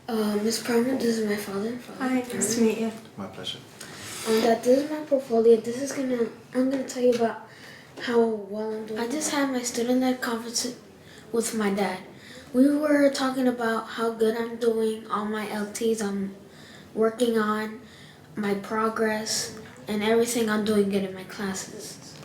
Ms. Perman, this is my father. Hi, nice to meet you. My pleasure. That this is my portfolio. I'm gonna tell you about how well I'm doing. I just had my student-led conference with my dad. We were talking about how good I'm doing, all my LTs I'm working on, my progress, and everything I'm doing good in my classes.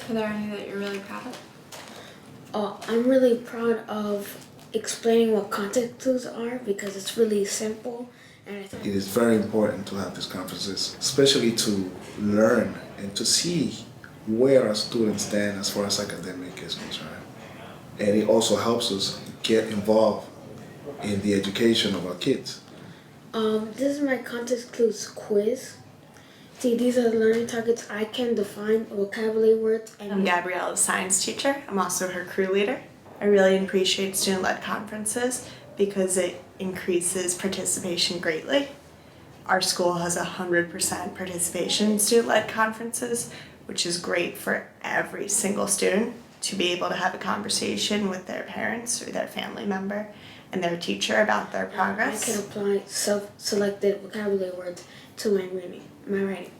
Are there any that you're really proud of? I'm really proud of explaining what context clues are because it's really simple. And I think It is very important to have these conferences, especially to learn and to see where our students stand as far as academic is concerned. And it also helps us get involved in the education of our kids. This is my context clues quiz. See, these are the learning targets. I can define vocabulary words. I'm Gabriella's science teacher. I'm also her crew leader. I really appreciate student-led conferences because it increases participation greatly. Our school has 100% participation in student-led conferences, which is great for every single student to be able to have a conversation with their parents or their family member and their teacher about their progress. I can apply self-selected vocabulary words to my writing.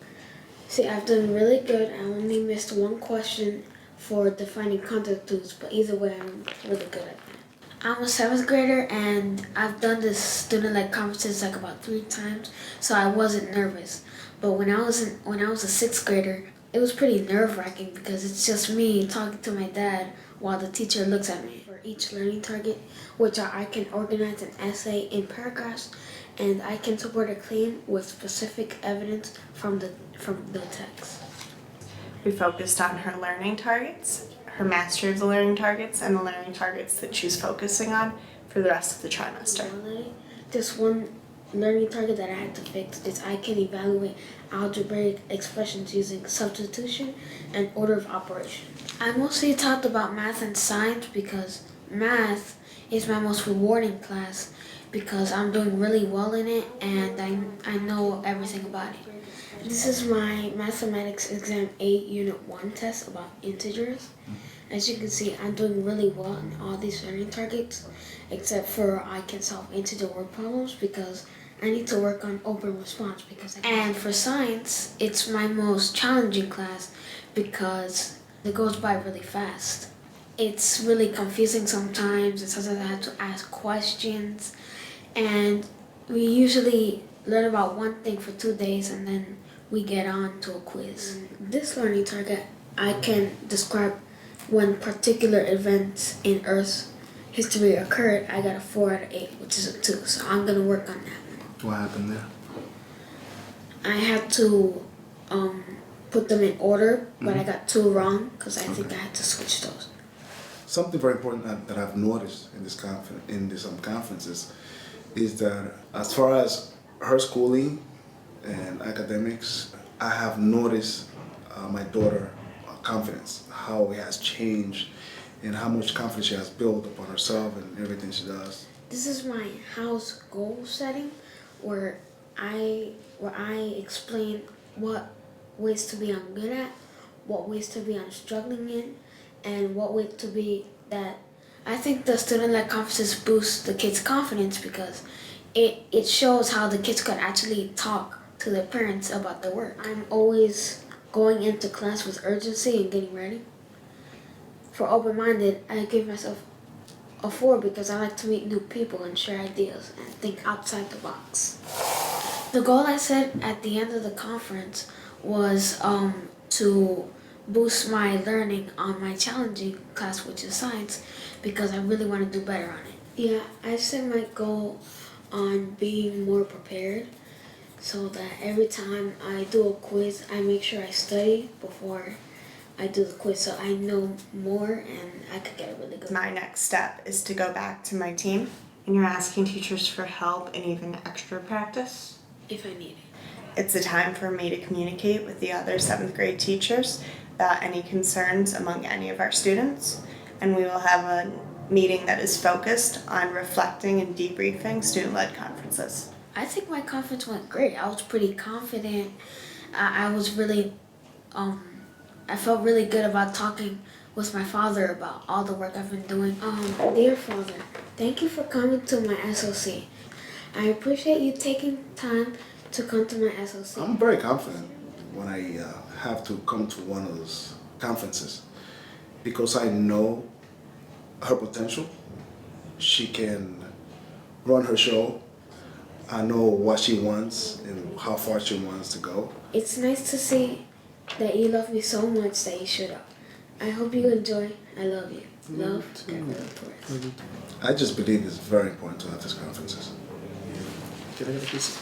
See, I've done really good. I only missed one question for defining context clues, but either way, I'm really good at that. I'm a 7th grader, and I've done this student-led conferences like about 3 times, so I wasn't nervous. But when I was a 6th grader, it was pretty nerve-wracking because it's just me talking to my dad while the teacher looks at me. For each learning target, which I can organize an essay in paragraphs, and I can support a claim with specific evidence from the text. We focused on her learning targets, her mastery of the learning targets, and the learning targets that she's focusing on for the rest of the trimester. Just one learning target that I had to fix is I can evaluate algebraic expressions using substitution and order of operation. I mostly talked about math and science because math is my most rewarding class because I'm doing really well in it and I know everything about it. This is my mathematics exam 8 unit 1 test about integers. As you can see, I'm doing really well in all these learning targets except for I can solve integer word problems because I need to work on open response and for science, it's my most challenging class because it goes by really fast. It's really confusing sometimes, and sometimes I have to ask questions, and we usually learn about one thing for 2 days and then we get on to a quiz. This learning target, I can describe when particular events in Earth's history occurred. I got a 4 out of 8, which is a 2, so I'm gonna work on that. What happened there? I had to put them in order, but I got 2 wrong because I think I had to switch those. Something very important that I've noticed in these conferences is that as far as her schooling and academics, I have noticed my daughter confidence, how it has changed and how much confidence she has built upon herself and everything she does. This is my house goal setting where I explain what ways to be I'm good at, what ways to be I'm struggling in, and what way to be that. I think the student-led conferences boost the kids' confidence because it shows how the kids could actually talk to their parents about their work. I'm always going into class with urgency and getting ready. For open-minded, I give myself a 4 because I like to meet new people and share ideas and think outside the box. The goal I set at the end of the conference was to boost my learning on my challenging class, which is science, because I really want to do better on it. Yeah, I set my goal on being more prepared so that every time I do a quiz, I make sure I study before I do the quiz so I know more and I could get a really good. My next step is to go back to my team, and you're asking teachers for help and even extra practice? If I need it. It's a time for me to communicate with the other 7th grade teachers about any concerns among any of our students, and we will have a meeting that is focused on reflecting and debriefing student-led conferences. I think my conference went great. I was pretty confident. I was really, I felt really good about talking with my father about all the work I've been doing. Dear Father, thank you for coming to my SOC. I appreciate you taking time to come to my SOC. I'm very confident when I have to come to one of those conferences because I know her potential. She can run her show. I know what she wants and how far she wants to go. It's nice to see that you love me so much that you showed up. I hope you enjoy. I love you. Love, Gabriella Torres. I just believe it's very important to have these conferences. Can I get a piece?